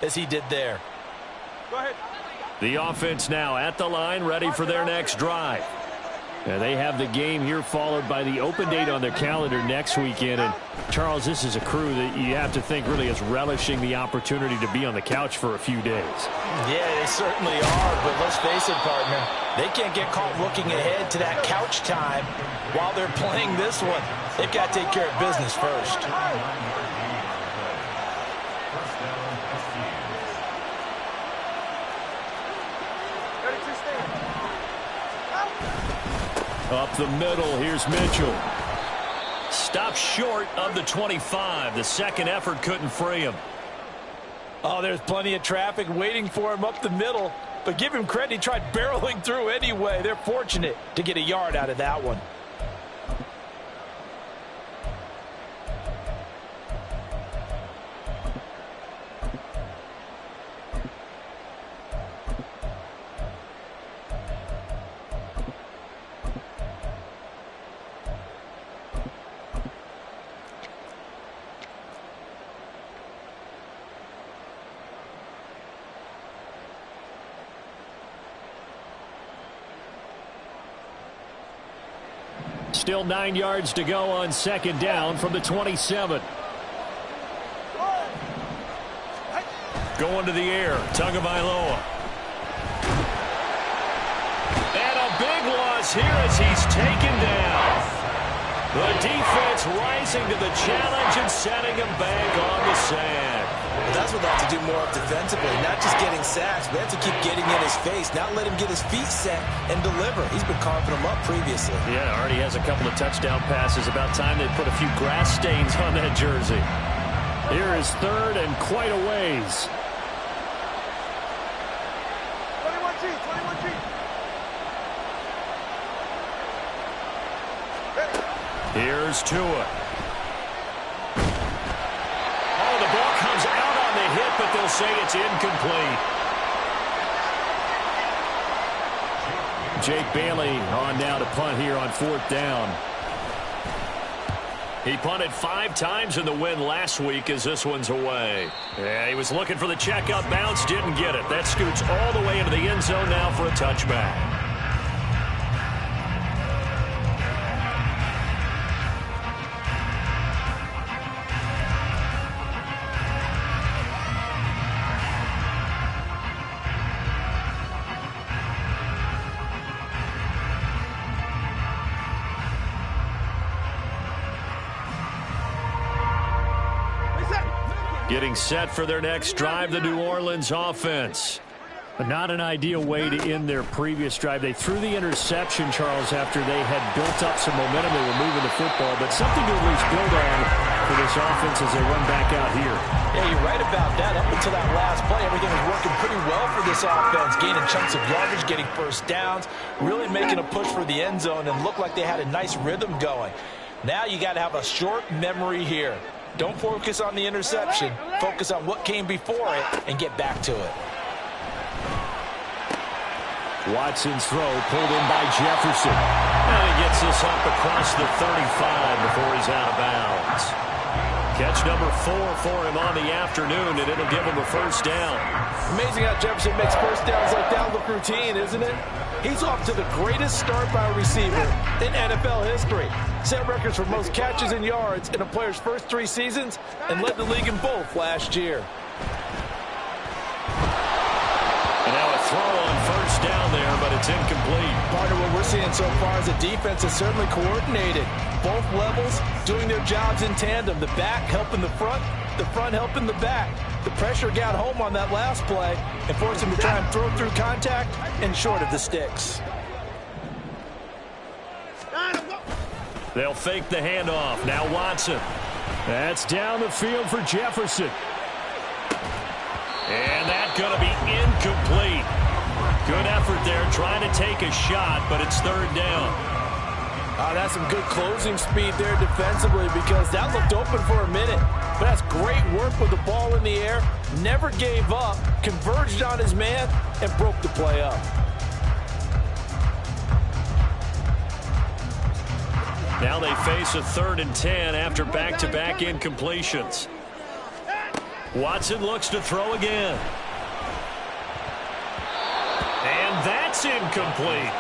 as he did there. Go ahead. The offense now at the line, ready for their next drive. They have the game here followed by the open date on their calendar next weekend. And, Charles, this is a crew that you have to think really is relishing the opportunity to be on the couch for a few days. Yeah, they certainly are, but let's face it, partner. They can't get caught looking ahead to that couch time while they're playing this one. They've got to take care of business first. Up the middle, here's Mitchell. Stopped short of the 25. The second effort couldn't free him. Oh, there's plenty of traffic waiting for him up the middle. But give him credit, he tried barreling through anyway. They're fortunate to get a yard out of that one. Still 9 yards to go on second down from the 27. Going to the air, Tagovailoa. And a big loss here as he's taken down. The defense rising to the challenge and setting him back on the sand. Well, that's what they have to do more of defensively, not just getting sacks, but they have to keep getting in his face, not let him get his feet set and deliver. He's been carving them up previously. Yeah, already has a couple of touchdown passes. About time they put a few grass stains on that jersey. Here is third and quite a ways. 21G, 21G. Here's Tua. Oh, the ball comes out on the hit, but they'll say it's incomplete. Jake Bailey on now to punt here on fourth down. He punted 5 times in the win last week as this one's away. Yeah, he was looking for the checkup bounce, didn't get it. That scoots all the way into the end zone now for a touchback. Getting set for their next drive, the New Orleans offense. But not an ideal way to end their previous drive. They threw the interception, Charles, after they had built up some momentum. They were moving the football, but something to at least build on for this offense as they run back out here. Yeah, you're right about that. Up until that last play, everything was working pretty well for this offense, gaining chunks of yardage, getting first downs, really making a push for the end zone, and looked like they had a nice rhythm going. Now you got to have a short memory here. Don't focus on the interception. Focus on what came before it and get back to it. Watson's throw pulled in by Jefferson. And he gets this up across the 35 before he's out of bounds. Catch number 4 for him on the afternoon, and it'll give him a first down. Amazing how Jefferson makes first downs like that look routine, isn't it? He's off to the greatest start by a receiver in NFL history. Set records for most catches and yards in a player's first 3 seasons and led the league in both last year. And now a throw on first down there, but it's incomplete. Part of what we're seeing so far is the defense is certainly coordinated. Both levels doing their jobs in tandem. The back helping the front helping the back. The pressure got home on that last play and forced him to try and throw through contact and short of the sticks. They'll fake the handoff. Now Watson. That's down the field for Jefferson. And that's going to be incomplete. Good effort there trying to take a shot, but it's third down. That's some good closing speed there defensively because that looked open for a minute. But that's great work with the ball in the air. Never gave up, converged on his man, and broke the play up. Now they face a 3rd and 10 after back-to-back incompletions. Watson looks to throw again. And that's incomplete.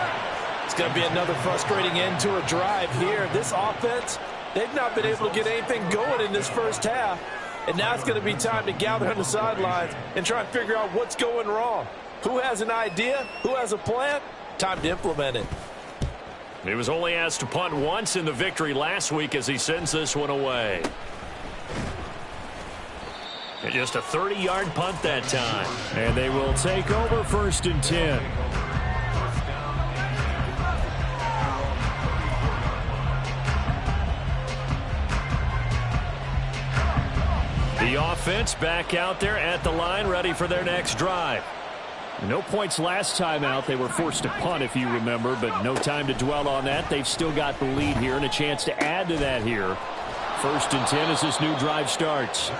It's going to be another frustrating end to a drive here. This offense, they've not been able to get anything going in this first half. And now it's going to be time to gather on the sidelines and try and figure out what's going wrong. Who has an idea? Who has a plan? Time to implement it. He was only asked to punt once in the victory last week as he sends this one away. And just a 30-yard punt that time. And they will take over 1st and 10. The offense back out there at the line, ready for their next drive. No points last time out. They were forced to punt, if you remember, but no time to dwell on that. They've still got the lead here and a chance to add to that here. 1st and 10 as this new drive starts.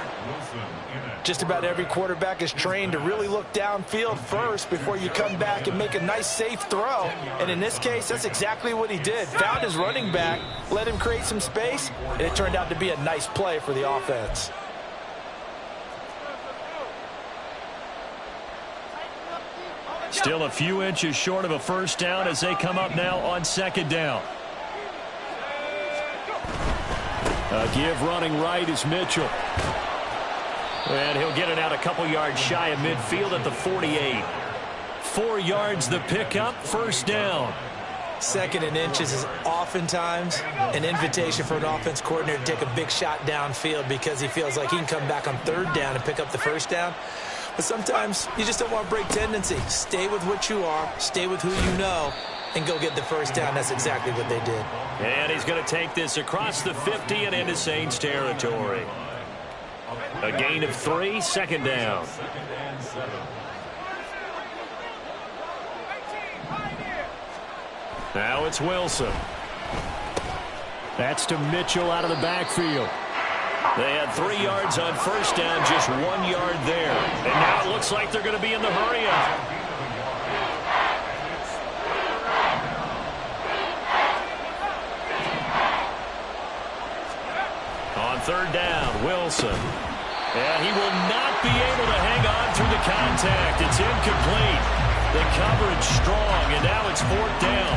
Just about every quarterback is trained to really look downfield first before you come back and make a nice, safe throw. And in this case, that's exactly what he did. Found his running back, let him create some space, and it turned out to be a nice play for the offense. Still a few inches short of a first down as they come up now on 2nd down. A give running right is Mitchell. And he'll get it out a couple yards shy of midfield at the 48. 4 yards the pickup, 1st down. 2nd and inches is oftentimes an invitation for an offense coordinator to take a big shot downfield because he feels like he can come back on 3rd down and pick up the 1st down. But sometimes you just don't want to break tendency. Stay with what you are, stay with who you know, and go get the 1st down. That's exactly what they did. And he's going to take this across the 50 and into Saints territory. A gain of 3, 2nd down. Now it's Wilson. That's to Mitchell out of the backfield. They had 3 yards on 1st down, just 1 yard there. And now it looks like they're going to be in the hurry-up. On 3rd down, Wilson. And he will not be able to hang on through the contact. It's incomplete. The coverage strong, and now it's 4th down.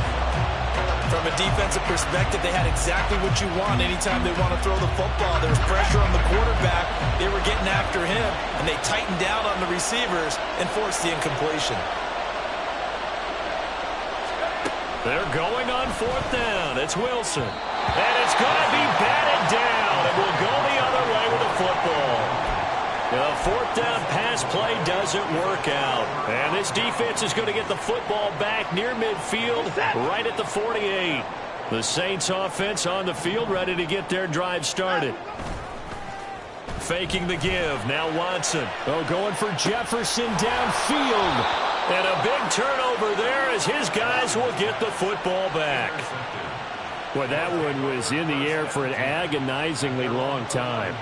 From a defensive perspective, they had exactly what you want anytime they want to throw the football. There was pressure on the quarterback. They were getting after him, and they tightened down on the receivers and forced the incompletion. They're going on 4th down. It's Wilson. And it's going to be batted down. It will go the other way with the football. The 4th down pass play doesn't work out. And this defense is going to get the football back near midfield, right at the 48. The Saints offense on the field, ready to get their drive started. Faking the give. Now Watson. Oh, going for Jefferson downfield. And a big turnover there as his guys will get the football back. Well, that one was in the air for an agonizingly long time.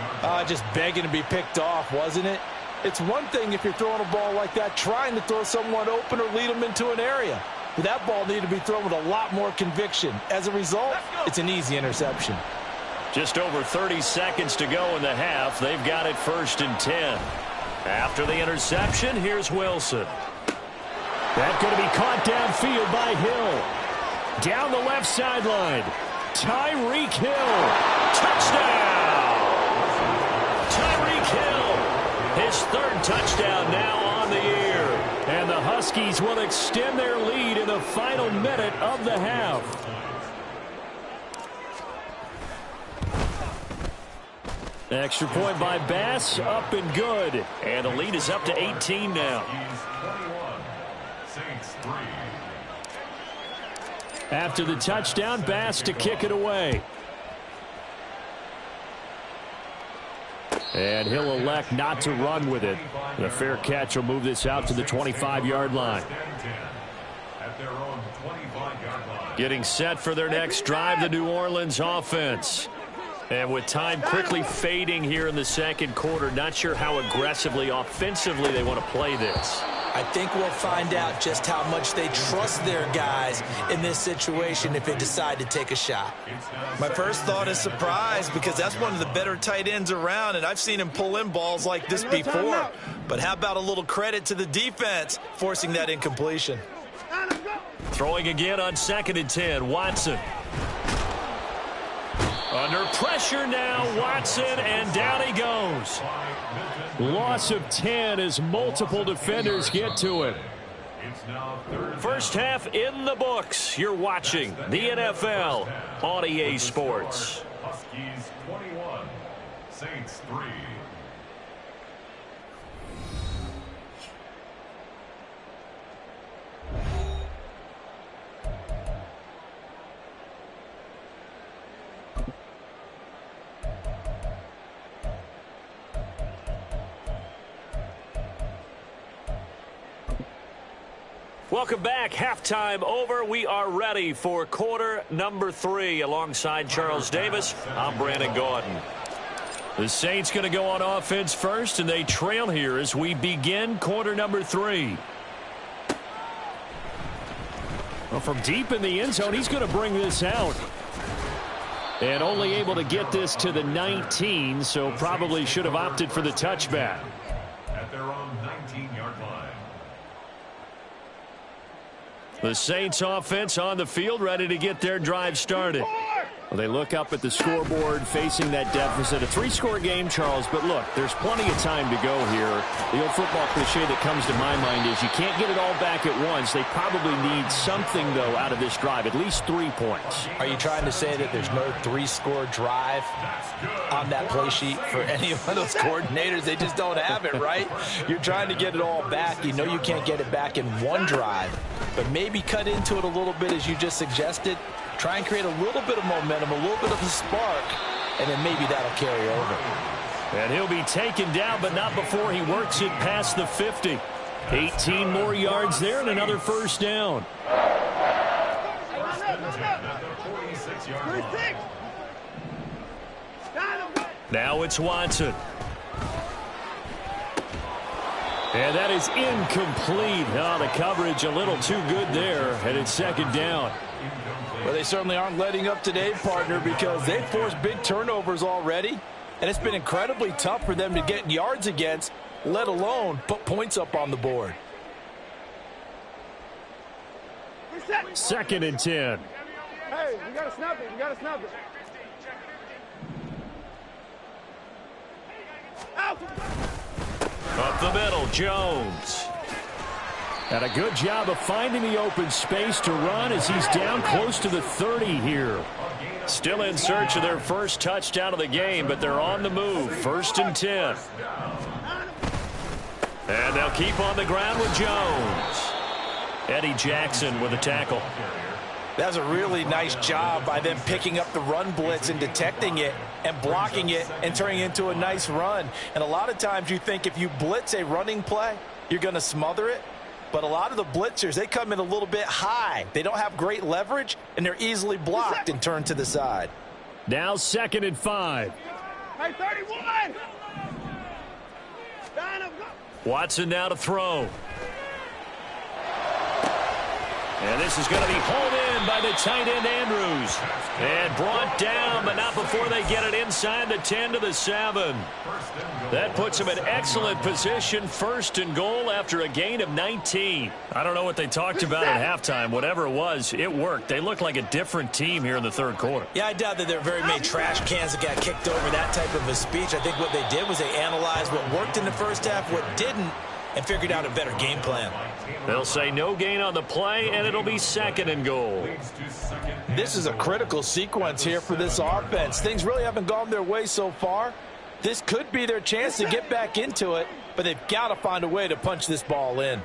Just begging to be picked off, wasn't it? It's one thing if you're throwing a ball like that, trying to throw someone open or lead them into an area. But that ball needed to be thrown with a lot more conviction. As a result, it's an easy interception. Just over 30 seconds to go in the half. They've got it 1st and 10. After the interception, here's Wilson. That's going to be caught downfield by Hill. Down the left sideline. Tyreek Hill. Touchdown! Tyreek Hill. His 3rd touchdown now on the year. And the Huskies will extend their lead in the final minute of the half. Extra point by Bass, up and good. And the lead is up to 18 now. After the touchdown, Bass to kick it away. And he'll elect not to run with it. The fair catch will move this out to the 25-yard line. Getting set for their next drive, the New Orleans offense. And with time quickly fading here in the 2nd quarter, not sure how aggressively, offensively they want to play this. I think we'll find out just how much they trust their guys in this situation if they decide to take a shot. My first thought is surprise, because that's one of the better tight ends around, and I've seen him pull in balls like this before. But how about a little credit to the defense forcing that incompletion? Throwing again on 2nd and 10, Watson. Under pressure now, Watson, and down he goes. Loss of 10 as multiple defenders get to him. First half in the books. You're watching the NFL on EA Sports. Huskies 21, Saints 3. Welcome back. Halftime over. We are ready for quarter number 3. Alongside Charles Davis, I'm Brandon Gordon. The Saints going to go on offense first, and they trail here as we begin quarter number 3. Well, from deep in the end zone, he's going to bring this out. And only able to get this to the 19, so probably should have opted for the touchback. At their own 19-yard line. The Saints offense on the field, ready to get their drive started. Well, they look up at the scoreboard facing that deficit. A 3-score game, Charles, but look, there's plenty of time to go here. The old football cliche that comes to my mind is you can't get it all back at once. They probably need something, though, out of this drive, at least 3 points. Are you trying to say that there's no 3-score drive on that play sheet for any of those coordinators? They just don't have it, right? You're trying to get it all back. You know you can't get it back in one drive, but maybe cut into it a little bit as you just suggested. Try and create a little bit of momentum, a little bit of a spark, and then maybe that'll carry over. And he'll be taken down, but not before he works it past the 50. 18 more yards there and another first down. Now it's Watson. And that is incomplete. Oh, the coverage a little too good there, and it's 2nd down. Well, they certainly aren't letting up today, partner, because they've forced big turnovers already, and it's been incredibly tough for them to get yards against, let alone put points up on the board. 2nd and 10. Hey, you got to snap it. You got to snap it. Up the middle, Jones. And a good job of finding the open space to run as he's down close to the 30 here. Still in search of their first touchdown of the game, but they're on the move. 1st and 10. And they'll keep on the ground with Jones. Eddie Jackson with a tackle. That's a really nice job by them picking up the run blitz and detecting it and blocking it and turning it into a nice run. And a lot of times you think if you blitz a running play, you're going to smother it. But a lot of the blitzers, they come in a little bit high. They don't have great leverage, and they're easily blocked and turned to the side. Now 2nd and 5. Hey, 31! Watson now to throw. And this is going to be hauled in by the tight end, Andrews. And brought down, but not before they get it inside the 10 to the 7. That puts them in excellent position, 1st and goal after a gain of 19. I don't know what they talked about at halftime. Whatever it was, it worked. They look like a different team here in the 3rd quarter. Yeah, I doubt that there are very many trash cans that got kicked over that type of a speech. I think what they did was they analyzed what worked in the first half, what didn't, and figured out a better game plan. They'll say no gain on the play, and it'll be 2nd and goal. This is a critical sequence here for this offense. Things really haven't gone their way so far. This could be their chance to get back into it, but they've got to find a way to punch this ball in.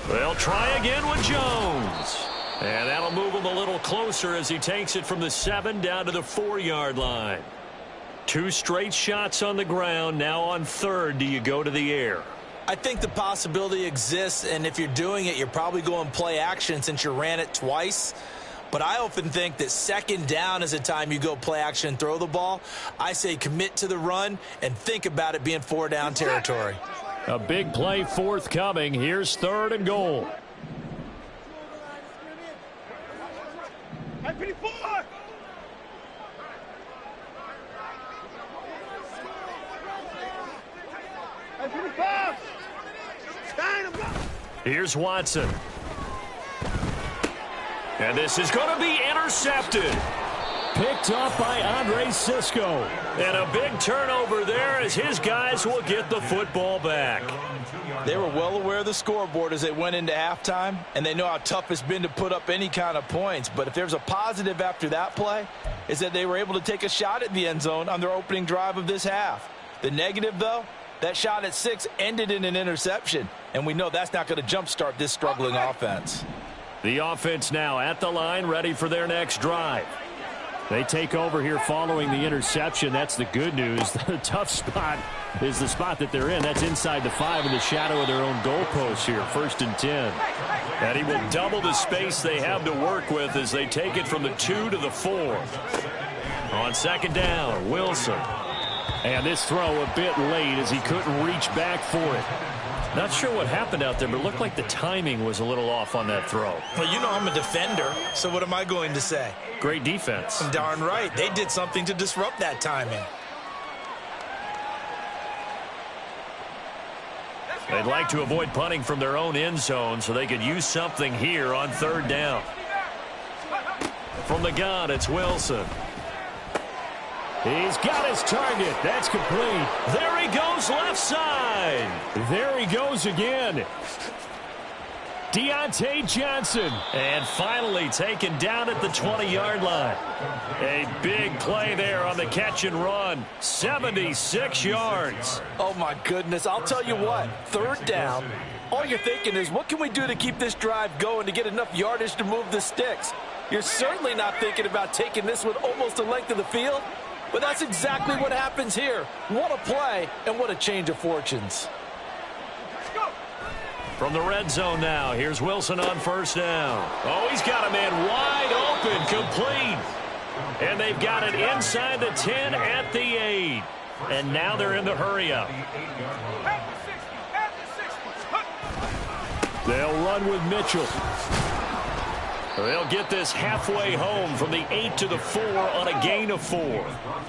They'll try again with Jones. And that'll move him a little closer as he takes it from the 7 down to the 4-yard line. 2 straight shots on the ground. Now on 3rd, do you go to the air? I think the possibility exists, and if you're doing it, you're probably going play action since you ran it twice. But I often think that second down is a time you go play action and throw the ball. I say commit to the run and think about it being 4-down territory. A big play forthcoming. Here's 3rd and goal. Hey, 54! Hey, 55! Here's Watson. And this is going to be intercepted. Picked up by Andre Cisco. And a big turnover there as his guys will get the football back. They were well aware of the scoreboard as they went into halftime, and they know how tough it's been to put up any kind of points. But if there's a positive after that play, is that they were able to take a shot at the end zone on their opening drive of this half. The negative, though, that shot at 6 ended in an interception, and we know that's not going to jumpstart this struggling offense. The offense now at the line, ready for their next drive. They take over here following the interception. That's the good news. The tough spot is the spot that they're in. That's inside the 5 in the shadow of their own goalpost here. 1st and 10. And he will double the space they have to work with as they take it from the 2 to the 4. On 2nd down, Wilson. And this throw a bit late as he couldn't reach back for it. Not sure what happened out there, but it looked like the timing was a little off on that throw. Well, you know I'm a defender, so what am I going to say? Great defense. Darn right. They did something to disrupt that timing. They'd like to avoid punting from their own end zone so they could use something here on 3rd down. From the gun, it's Wilson. He's got his target. That's complete. There he goes left side. There he goes again. Deontay Johnson. And finally taken down at the 20-yard line. A big play there on the catch and run. 76 yards. Oh, my goodness. I'll tell you what. 3rd down. All you're thinking is, what can we do to keep this drive going to get enough yardage to move the sticks? You're certainly not thinking about taking this one almost the length of the field. But that's exactly what happens here. What a play and what a change of fortunes. From the red zone now, here's Wilson on 1st down. Oh, he's got a man wide open, complete. And they've got it inside the 10 at the 8. And now they're in the hurry-up. They'll run with Mitchell. They'll get this halfway home from the 8 to the 4 on a gain of 4.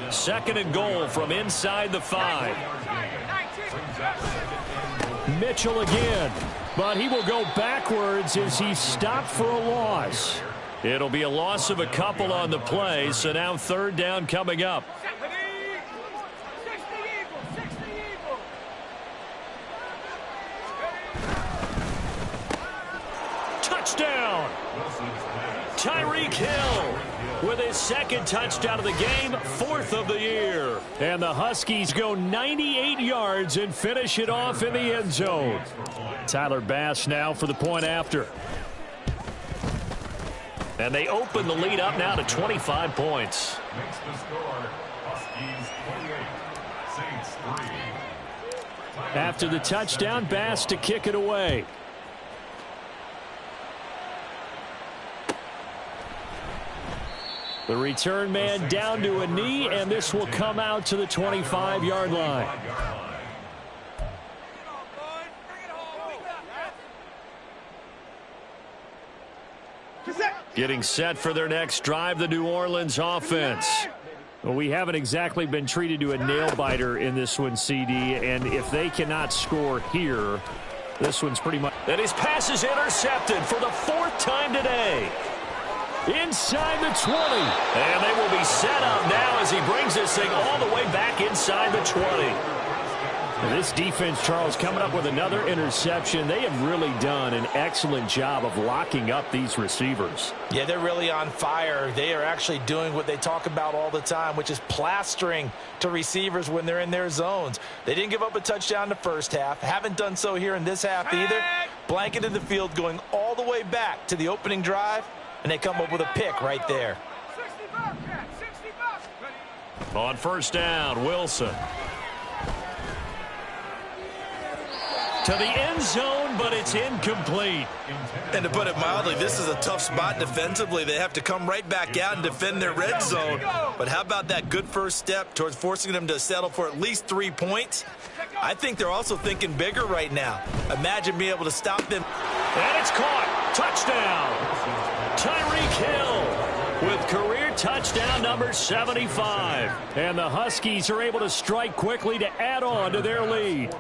2nd and goal from inside the 5. Mitchell again, but he will go backwards as he stopped for a loss. It'll be a loss of a couple on the play, so now 3rd down coming up. Touchdown! Tyreek Hill with his 2nd touchdown of the game, 4th of the year. And the Huskies go 98 yards and finish it off in the end zone. Tyler Bass now for the point after. And they open the lead up now to 25 points. Makes the score, Huskies 28, Saints 3. After the touchdown, Bass to kick it away. The return man down to a knee, and this will come out to the 25-yard line. Getting set for their next drive, the New Orleans offense. Well, we haven't exactly been treated to a nail-biter in this one, CD, and if they cannot score here, this one's pretty much... And his pass is intercepted for the 4th time today. Inside the 20. And they will be set up now as he brings this thing all the way back inside the 20. And this defense, Charles, coming up with another interception. They have really done an excellent job of locking up these receivers. Yeah, they're really on fire. They are actually doing what they talk about all the time, which is plastering to receivers when they're in their zones. They didn't give up a touchdown in the first half. Haven't done so here in this half either. Blanketed the field going all the way back to the opening drive. And they come up with a pick right there. On 1st down, Wilson. to the end zone, but it's incomplete. And to put it mildly, this is a tough spot defensively. They have to come right back out and defend their red zone. But how about that good first step towards forcing them to settle for at least 3 points? I think they're also thinking bigger right now. Imagine being able to stop them. And it's caught. Touchdown. Tyreek Hill with career touchdown number 75. And the Huskies are able to strike quickly to add on to their lead.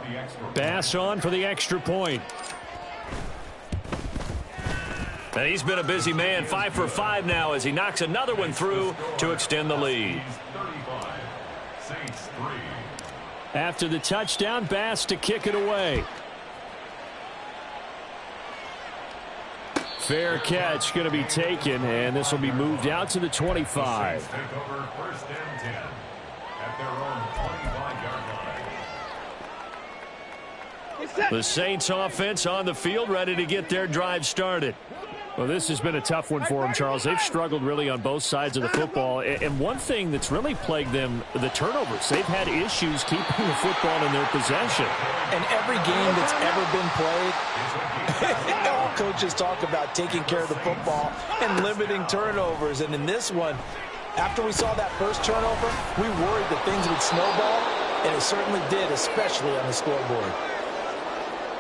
Bass on for the extra point. And he's been a busy man, 5 for 5 now as he knocks another one through to extend the lead. After the touchdown, Bass to kick it away. Fair catch going to be taken, and this will be moved out to the 25. Take over first and 10 at their own 25-yard line. The Saints offense on the field, ready to get their drive started. Well, this has been a tough one for them, Charles. They've struggled really on both sides of the football. And one thing that's really plagued them, the turnovers. They've had issues keeping the football in their possession. And every game that's ever been played, all coaches talk about taking care of the football and limiting turnovers. And in this one, after we saw that first turnover, we worried that things would snowball, and it certainly did, especially on the scoreboard.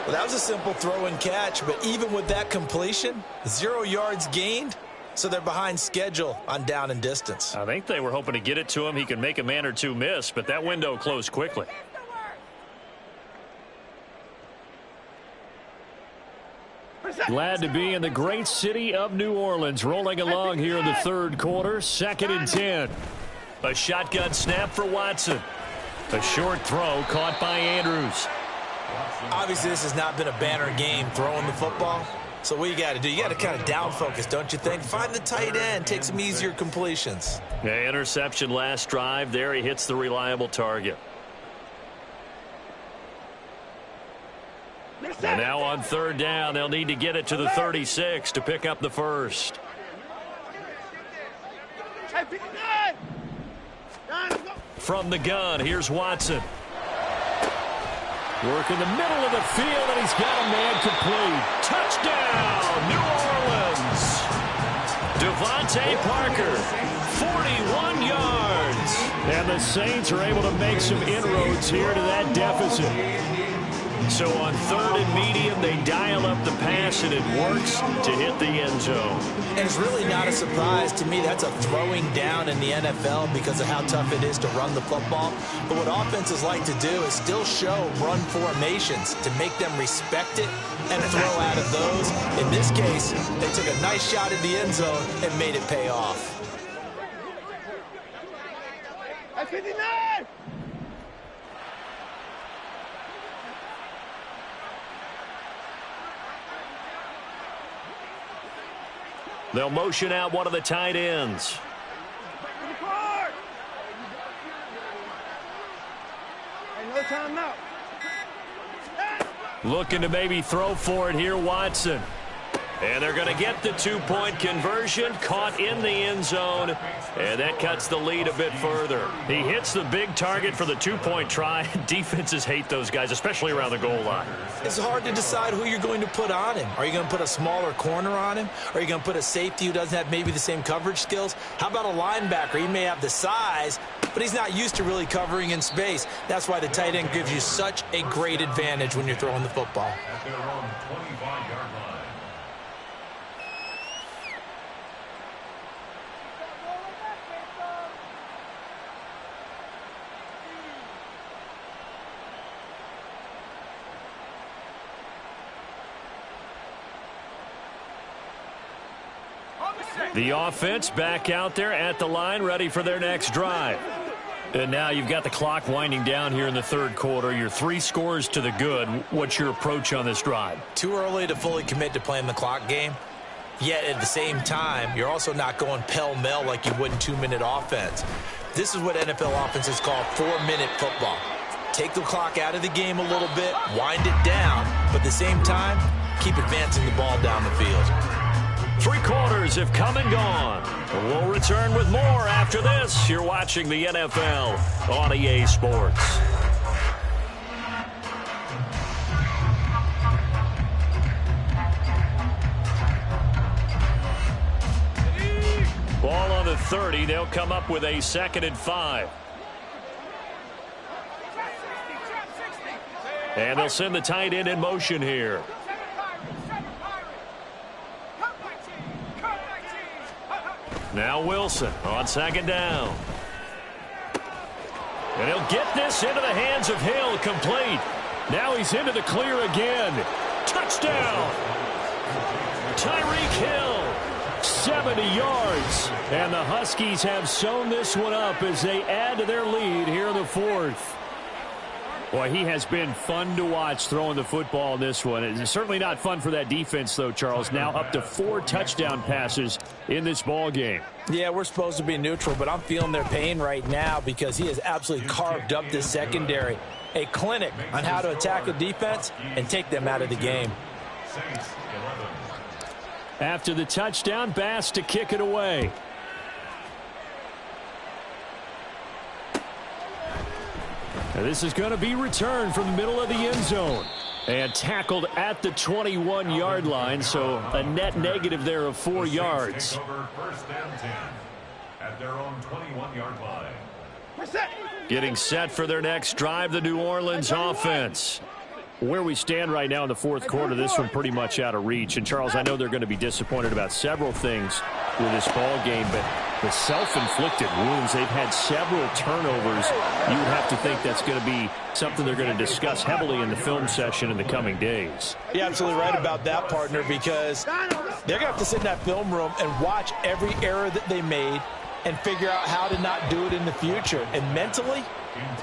Well, that was a simple throw and catch, but even with that completion, 0 yards gained, so they're behind schedule on down and distance. I think they were hoping to get it to him. He could make a man or two miss, but that window closed quickly. Glad to be in the great city of New Orleans, rolling along here in the third quarter, 2nd and 10. A shotgun snap for Watson. A short throw caught by Andrews. Obviously, this has not been a banner game throwing the football. So what you got to do, you got to kind of down focus, don't you think? Find the tight end, take some easier completions. Yeah, interception last drive. There he hits the reliable target. And now on 3rd down, they'll need to get it to the 36 to pick up the first. From the gun, here's Watson. Work in the middle of the field, and he's got a man complete. Touchdown, New Orleans. Devontae Parker, 41 yards. And the Saints are able to make some inroads here to that deficit. So on 3rd and medium, they dial up the pass, and it works to hit the end zone. And it's really not a surprise to me. That's a throwing down in the NFL because of how tough it is to run the football. But what offenses like to do is still show run formations to make them respect it and throw out of those. In this case, they took a nice shot at the end zone and made it pay off. 59! They'll motion out one of the tight ends. No timeout. Looking to maybe throw for it here, Watson. And they're going to get the 2-point conversion, caught in the end zone, and that cuts the lead a bit further. He hits the big target for the 2-point try. Defenses hate those guys, especially around the goal line. It's hard to decide who you're going to put on him. Are you going to put a smaller corner on him? Are you going to put a safety who doesn't have maybe the same coverage skills? How about a linebacker? He may have the size, but he's not used to really covering in space. That's why the tight end gives you such a great advantage when you're throwing the football. At their own 25-yard line. The offense back out there at the line, ready for their next drive. And now you've got the clock winding down here in the third quarter. You're 3 scores to the good. What's your approach on this drive? Too early to fully commit to playing the clock game. Yet at the same time, you're also not going pell-mell like you would in 2-minute offense. This is what NFL offenses call 4-minute football. Take the clock out of the game a little bit, wind it down, but at the same time, keep advancing the ball down the field. 3 quarters have come and gone. We'll return with more after this. You're watching the NFL on EA Sports. 30. They'll come up with a 2nd and 5. And they'll send the tight end in motion here. Now Wilson on 2nd down. And he'll get this into the hands of Hill, complete. Now he's into the clear again. Touchdown! Tyreek Hill, 70 yards. And the Huskies have sewn this one up as they add to their lead here in the 4th. Boy, he has been fun to watch throwing the football in this one. It's certainly not fun for that defense, though, Charles. Now up to 4 touchdown passes in this ball game. Yeah, we're supposed to be neutral, but I'm feeling their pain right now because he has absolutely carved up this secondary. A clinic on how to attack a defense and take them out of the game. After the touchdown, Bass to kick it away. And this is going to be returned from the middle of the end zone. And tackled at the 21-yard line, so a net negative there of 4 yards. First and 10 at their own 21-yard line. Getting set for their next drive, the New Orleans offense. Where we stand right now in the 4th quarter, this one pretty much out of reach. And, Charles, I know they're going to be disappointed about several things with this ball game, but the self-inflicted wounds, they've had several turnovers. You would have to think that's going to be something they're going to discuss heavily in the film session in the coming days. You're absolutely right about that, partner, because they're going to have to sit in that film room and watch every error that they made and figure out how to not do it in the future. And mentally,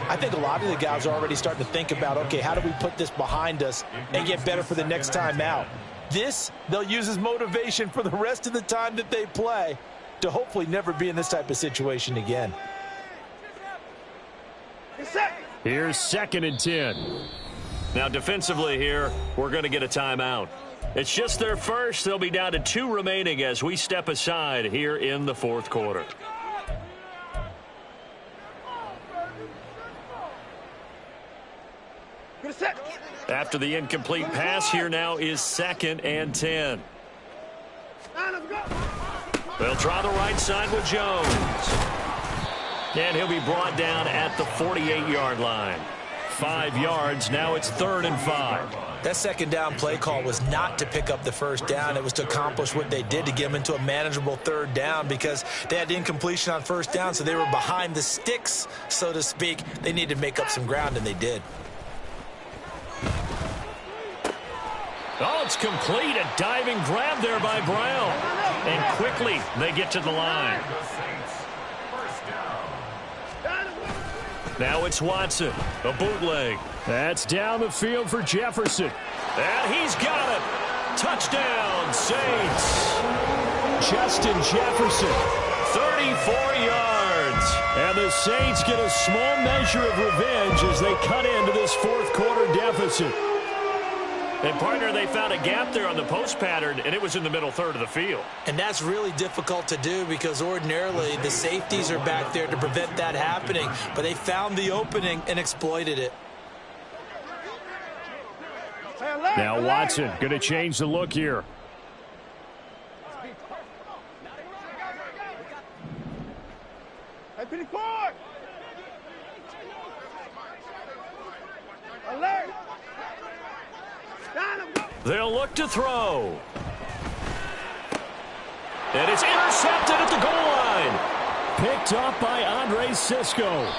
I think a lot of the guys are already starting to think about, okay, how do we put this behind us and get better for the next time out? This, they'll use as motivation for the rest of the time that they play to hopefully never be in this type of situation again. Here's 2nd and 10. Now defensively here, we're going to get a timeout. It's just their first. They'll be down to 2 remaining as we step aside here in the 4th quarter. After the incomplete pass, here now is 2nd and 10. They'll try the right side with Jones. And he'll be brought down at the 48-yard line. 5 yards. Now it's 3rd and 5. That 2nd down play call was not to pick up the 1st down. It was to accomplish what they did to get them into a manageable 3rd down because they had incompletion on 1st down, so they were behind the sticks, so to speak. They needed to make up some ground, and they did. Oh, it's complete. A diving grab there by Brown. And quickly they get to the line. Now it's Watson. A bootleg. That's down the field for Jefferson. And he's got it. Touchdown, Saints. Justin Jefferson, 34 yards. And the Saints get a small measure of revenge as they cut into this 4th quarter deficit. And, partner, they found a gap there on the post pattern, and it was in the middle 3rd of the field. And that's really difficult to do because ordinarily the safeties are back there to prevent that happening. But they found the opening and exploited it. Now Watson going to change the look here. They'll look to throw. And it's intercepted at the goal line. Picked up by Andre Sisco.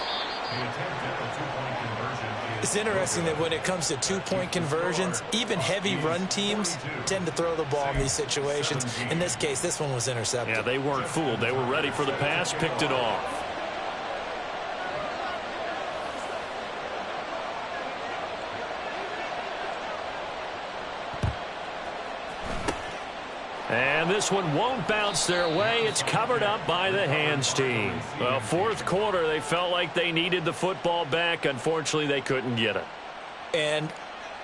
It's interesting that when it comes to 2-point conversions, even heavy run teams tend to throw the ball in these situations. In this case, this one was intercepted. Yeah, they weren't fooled. They were ready for the pass, picked it off. And this one won't bounce their way. It's covered up by the hands team. Well, 4th quarter, they felt like they needed the football back. Unfortunately, they couldn't get it. And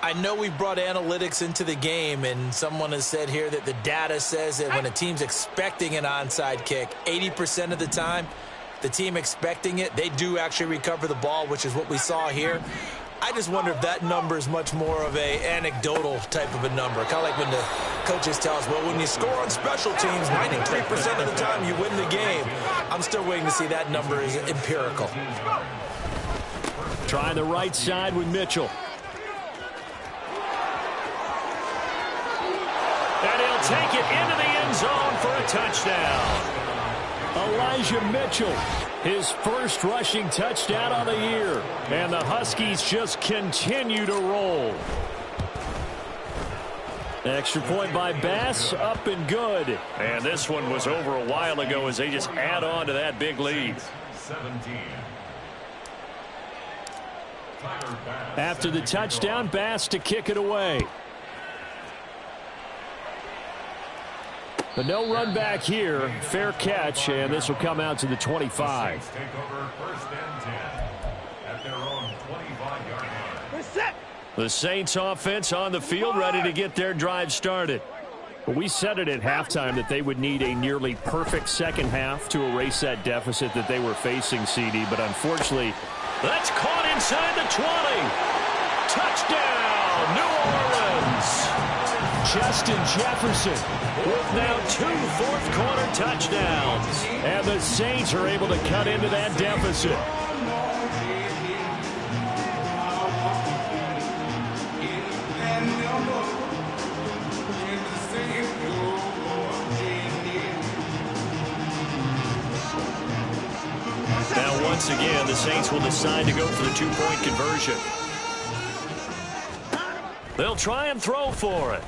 I know we brought analytics into the game, and someone has said here that the data says that when a team's expecting an onside kick, 80% of the time, the team expecting it, they do actually recover the ball, which is what we saw here. I just wonder if that number is much more of a anecdotal type of a number. Kind of like when Coaches tell us, well, when you score on special teams, 93% of the time you win the game. I'm still waiting to see that number is empirical. Trying the right side with Mitchell. And he'll take it into the end zone for a touchdown. Elijah Mitchell, his first rushing touchdown on the year. And the Huskies just continue to roll. Extra point by Bass, up and good. And this one was over a while ago as they just add on to that big lead. 17. After the touchdown, Bass to kick it away. But no run back here. Fair catch, and this will come out to the 25. Take over first and 10 at their own 25-yard line. We're set. The Saints offense on the field, ready to get their drive started. But we said it at halftime that they would need a nearly perfect second half to erase that deficit that they were facing, CD. But unfortunately, that's caught inside the 20. Touchdown, New Orleans. Justin Jefferson with now 2 fourth-quarter touchdowns. And the Saints are able to cut into that deficit. Now, once again, the Saints will decide to go for the 2-point conversion. They'll try and throw for it.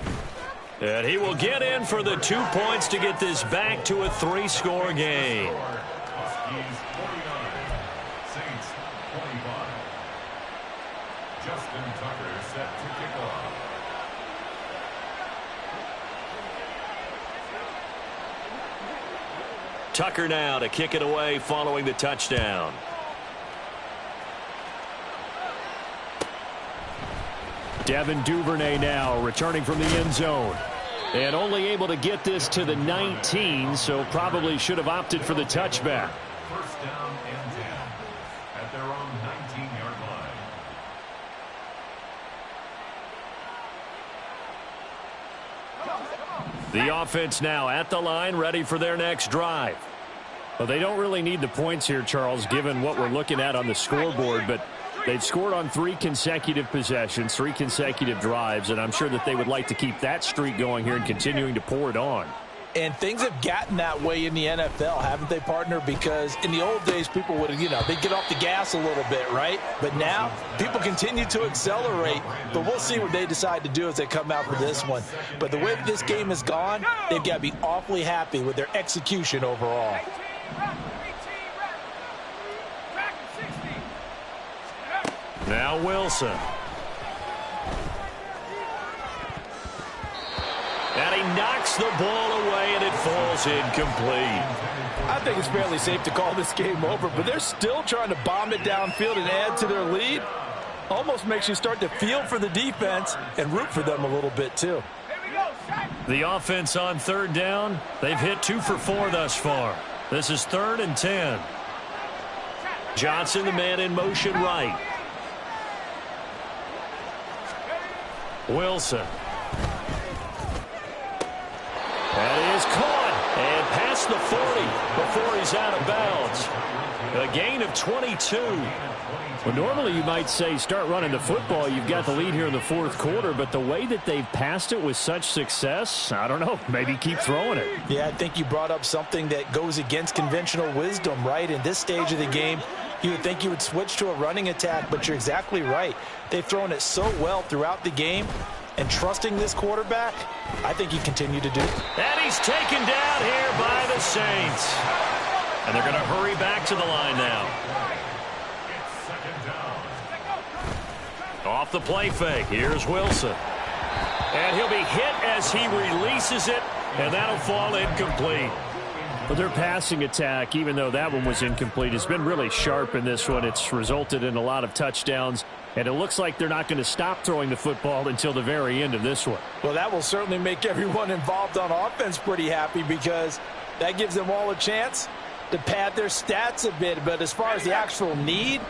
And he will get in for the 2 points to get this back to a 3-score game. Huskies 49, Saints 25. Justin Tucker set to kick off. Tucker now to kick it away following the touchdown. Devin Duvernay now returning from the end zone. And only able to get this to the 19, so probably should have opted for the touchback. First down and 10 at their own 19-yard line. The offense now at the line, ready for their next drive. Well, they don't really need the points here, Charles, given what we're looking at on the scoreboard, but they've scored on 3 consecutive possessions, 3 consecutive drives, and I'm sure that they would like to keep that streak going here and continuing to pour it on. And things have gotten that way in the NFL, haven't they, partner? Because in the old days, people would, they'd get off the gas a little bit, right? But now, people continue to accelerate. But we'll see what they decide to do as they come out for this one. But the way this game has gone, they've got to be awfully happy with their execution overall. Now Wilson. And he knocks the ball away, and it falls incomplete. I think it's fairly safe to call this game over, but they're still trying to bomb it downfield and add to their lead. Almost makes you start to feel for the defense and root for them a little bit, too. The offense on 3rd down, they've hit 2 for 4 thus far. This is 3rd and 10. Johnson, the man in motion right. Wilson. That is caught and past the 40 before he's out of bounds. A gain of 22. Well, normally you might say start running the football. You've got the lead here in the 4th quarter, but the way that they've passed it with such success, I don't know, maybe keep throwing it. Yeah, I think you brought up something that goes against conventional wisdom, right? In this stage of the game, you would think you would switch to a running attack, but you're exactly right. They've thrown it so well throughout the game, and trusting this quarterback, I think you continue to do. And he's taken down here by the Saints. And they're going to hurry back to the line now. It's 2nd down. Off the play fake, here's Wilson. And he'll be hit as he releases it, and that'll fall incomplete. But their passing attack, even though that one was incomplete, has been really sharp in this one. It's resulted in a lot of touchdowns, and it looks like they're not going to stop throwing the football until the very end of this one. Well, that will certainly make everyone involved on offense pretty happy because that gives them all a chance to pad their stats a bit. But as far as the actual need,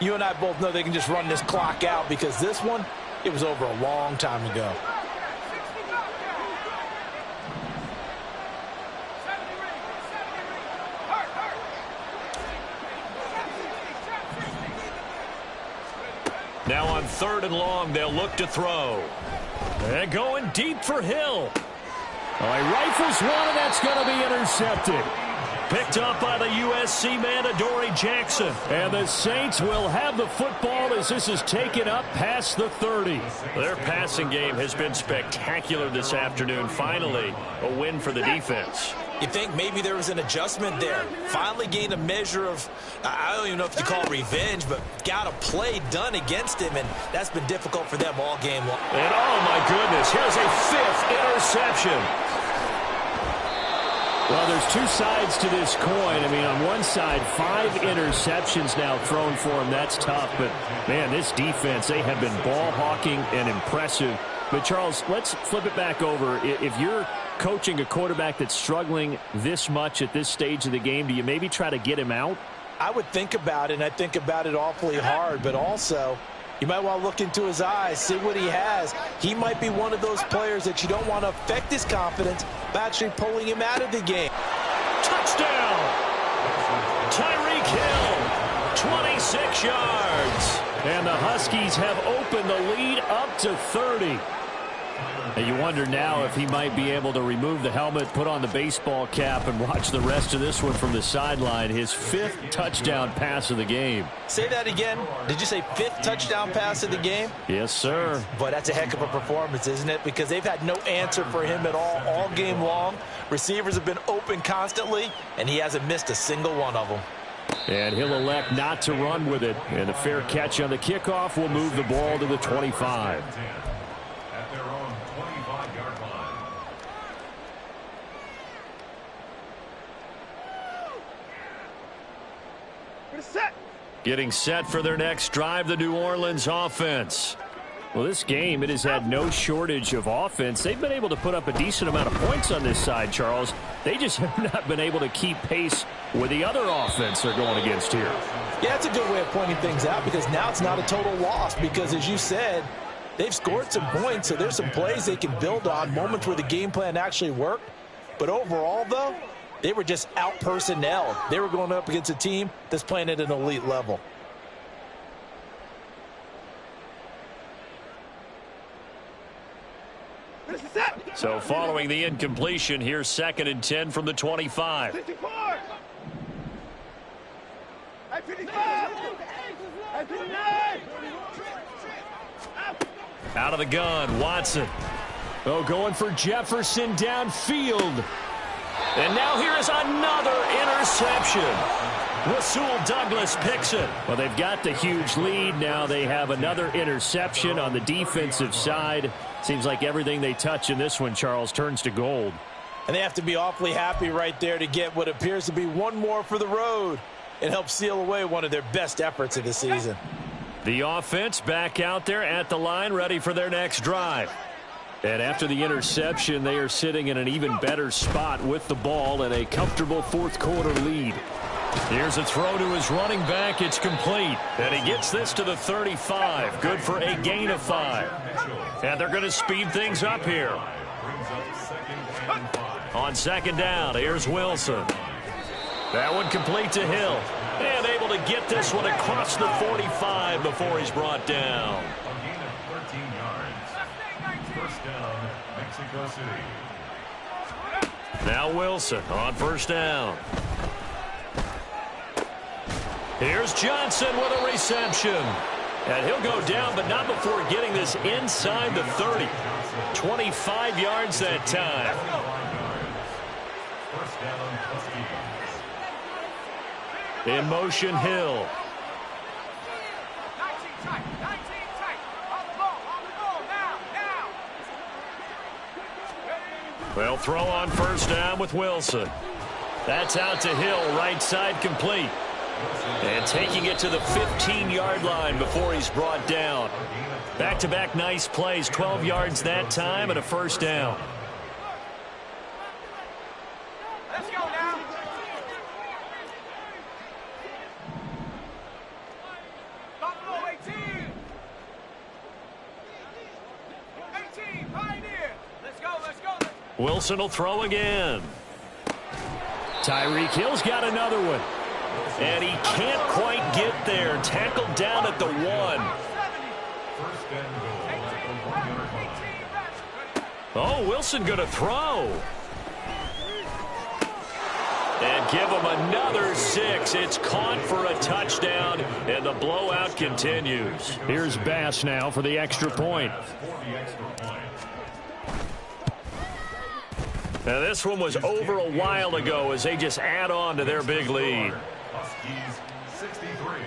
you and I both know they can just run this clock out because this one, it was over a long time ago. Now on 3rd and long, they'll look to throw. And going deep for Hill. Oh, he rifles one, and that's going to be intercepted. Picked up by the USC man, Adoree Jackson. And the Saints will have the football as this is taken up past the 30. Their passing game has been spectacular this afternoon. Finally, a win for the defense. You think maybe there was an adjustment there. Finally gained a measure of, I don't even know if you call it revenge, but got a play done against him, and that's been difficult for them all game long. And oh my goodness, here's a 5th interception. Well, there's two sides to this coin. I mean, on one side, 5 interceptions now thrown for him. That's tough. But, man, this defense, they have been ball hawking and impressive. But, Charles, let's flip it back over. If you're coaching a quarterback that's struggling this much at this stage of the game, do you maybe try to get him out? I would think about it, and I think about it awfully hard. But also, you might want to look into his eyes, see what he has. He might be one of those players that you don't want to affect his confidence by actually pulling him out of the game. Touchdown! Tyreek Hill, 26 yards. And the Huskies have opened the lead up to 30. And you wonder now if he might be able to remove the helmet, put on the baseball cap, and watch the rest of this one from the sideline. His 5th touchdown pass of the game. Say that again. Did you say 5th touchdown pass of the game? Yes, sir. But that's a heck of a performance, isn't it? Because they've had no answer for him at all game long. Receivers have been open constantly, and he hasn't missed a single one of them. And he'll elect not to run with it. And the fair catch on the kickoff will move the ball to the 25. At their own 25-yard line. Getting set for their next drive, the New Orleans offense. Well, this game, it has had no shortage of offense. They've been able to put up a decent amount of points on this side, Charles. They just have not been able to keep pace with the other offense they're going against here. Yeah, that's a good way of pointing things out, because now it's not a total loss, because as you said, they've scored some points, so there's some plays they can build on, moments where the game plan actually worked. But overall, though, they were just out-personnelled. They were going up against a team that's playing at an elite level. So following the incompletion, here's 2nd and 10 from the 25. 54. At 55. At 59. Out of the gun, Watson. Oh, going for Jefferson downfield. And now here is another interception. Rasul Douglas picks it. Well, they've got the huge lead. Now they have another interception on the defensive side. Seems like everything they touch in this one, Charles, turns to gold. And they have to be awfully happy right there to get what appears to be one more for the road and help seal away one of their best efforts of the season. The offense back out there at the line, ready for their next drive. And after the interception, they are sitting in an even better spot with the ball and a comfortable 4th quarter lead. Here's a throw to his running back. It's complete. And he gets this to the 35. Good for a gain of 5. And they're going to speed things up here. On 2nd down, here's Wilson. That one complete to Hill. And able to get this one across the 45 before he's brought down. A gain of 13 yards. First down, Mexico City. Now Wilson on 1st down. Here's Johnson with a reception. And he'll go down, but not before getting this inside the 30. 25 yards that time. First down, Huskies. In motion, Hill. 19 tight. On the ball, now. Well, throw on 1st down with Wilson. That's out to Hill, right side complete. And taking it to the 15-yard line before he's brought down. Back-to-back nice plays, 12 yards that time and a 1st down. Let's go now. Buffalo 18. 18, Pioneer. Let's go. Wilson will throw again. Tyreek Hill's got another one. And he can't quite get there. Tackled down at the 1. Oh, Wilson going to throw. And give him another 6. It's caught for a touchdown, and the blowout continues. Here's Bass now for the extra point. Now, this one was over a while ago as they just add on to their big lead. Huskies 63,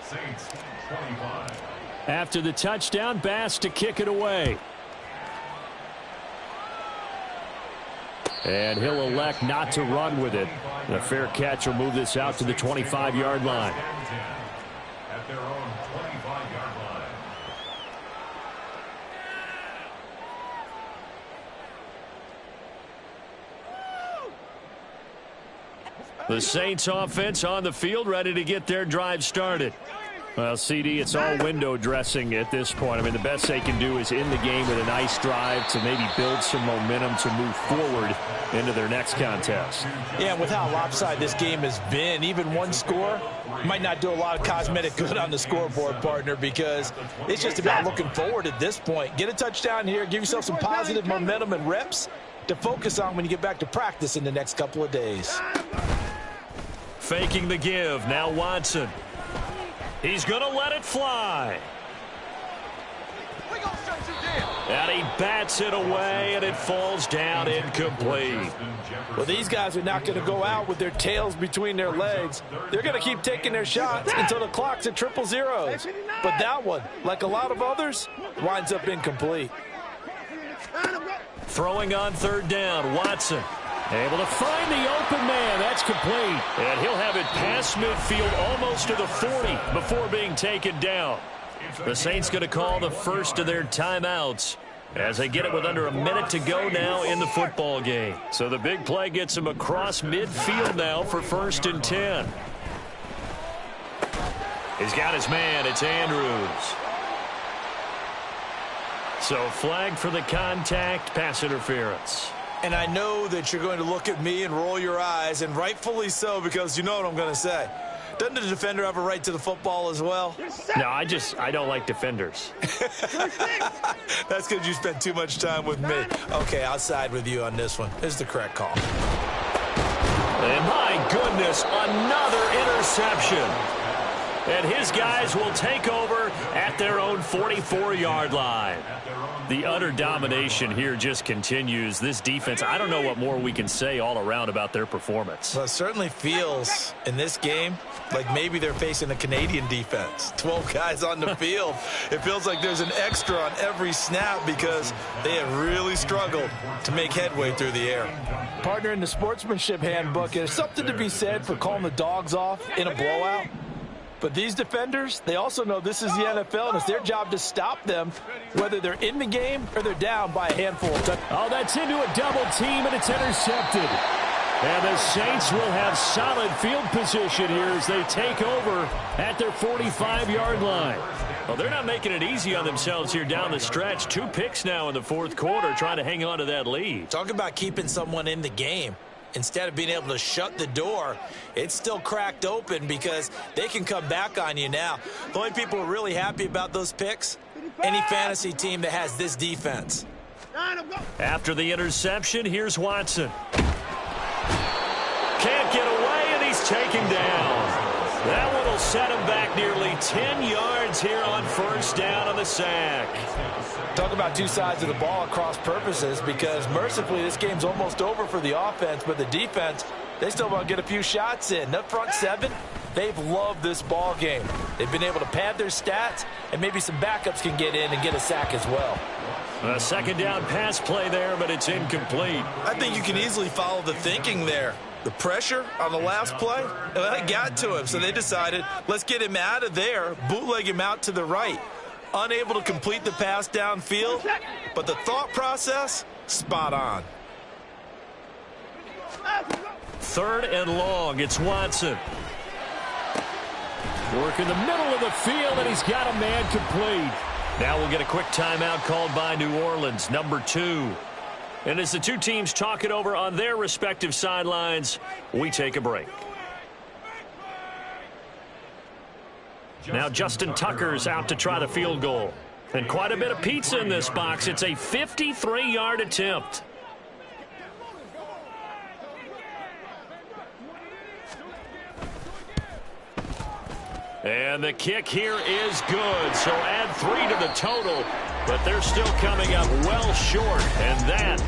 Saints 25. After the touchdown, Bass to kick it away. And he'll elect not to run with it. And a fair catch will move this out to the 25-yard line. At their own 25-yard line. The Saints offense on the field, ready to get their drive started. Well, CD, it's all window dressing at this point. I mean, the best they can do is in the game with a nice drive to maybe build some momentum to move forward into their next contest. Yeah, with how lopsided this game has been, even one score might not do a lot of cosmetic good on the scoreboard, partner, because it's just about looking forward at this point. Get a touchdown here, give yourself some positive momentum and reps to focus on when you get back to practice in the next couple of days. Faking the give. Now Watson. He's going to let it fly. And he bats it away, and it falls down incomplete. Well, these guys are not going to go out with their tails between their legs. They're going to keep taking their shots until the clock's at 000. But that one, like a lot of others, winds up incomplete. Throwing on third down, Watson. Able to find the open man. That's complete. And he'll have it past midfield almost to the 40 before being taken down. The Saints going to call the first of their timeouts as they get it with under a minute to go now in the football game. So the big play gets him across midfield now for 1st and 10. He's got his man. It's Andrews. So flag for the contact, pass interference. And I know that you're going to look at me and roll your eyes, and rightfully so, because you know what I'm going to say. Doesn't the defender have a right to the football as well? No, I don't like defenders. That's because you spent too much time with me. Okay, I'll side with you on this one. This is the correct call. And my goodness, another interception. And his guys will take over at their own 44-yard line. The utter domination here just continues. This defense, I don't know what more we can say all around about their performance. Well, it certainly feels in this game like maybe they're facing a Canadian defense. 12 guys on the field. It feels like there's an extra on every snap because they have really struggled to make headway through the air. Partner, in the sportsmanship handbook, there's something to be said for calling the dogs off in a blowout. But these defenders, they also know this is the NFL, and it's their job to stop them, whether they're in the game or they're down by a handful of touchdowns. Oh, that's into a double team, and it's intercepted. And the Saints will have solid field position here as they take over at their 45-yard line. Well, they're not making it easy on themselves here down the stretch. 2 picks now in the fourth quarter, trying to hang on to that lead. Talk about keeping someone in the game. Instead of being able to shut the door, it's still cracked open because they can come back on you now. The only people who are really happy about those picks, any fantasy team that has this defense. After the interception, here's Watson. Can't get away, and he's taken down. That one will set him back nearly 10 yards here on first down on the sack. Talk about two sides of the ball at cross purposes, because mercifully this game's almost over for the offense, but the defense, they still want to get a few shots in. That front seven, they've loved this ball game. They've been able to pad their stats, and maybe some backups can get in and get a sack as well. A second down pass play there, but it's incomplete. I think you can easily follow the thinking there. The pressure on the last play, that got to him, so they decided, let's get him out of there, bootleg him out to the right. Unable to complete the pass downfield, but the thought process, spot on. 3rd and long, it's Watson. Work in the middle of the field, and he's got a man complete. Now we'll get a quick timeout called by New Orleans, number 2. And as the two teams talk it over on their respective sidelines, we take a break. Now Justin Tucker's out to try the field goal. And quite a bit of pizza in this box. It's a 53-yard attempt. And the kick here is good. So add 3 to the total, but they're still coming up well short. And that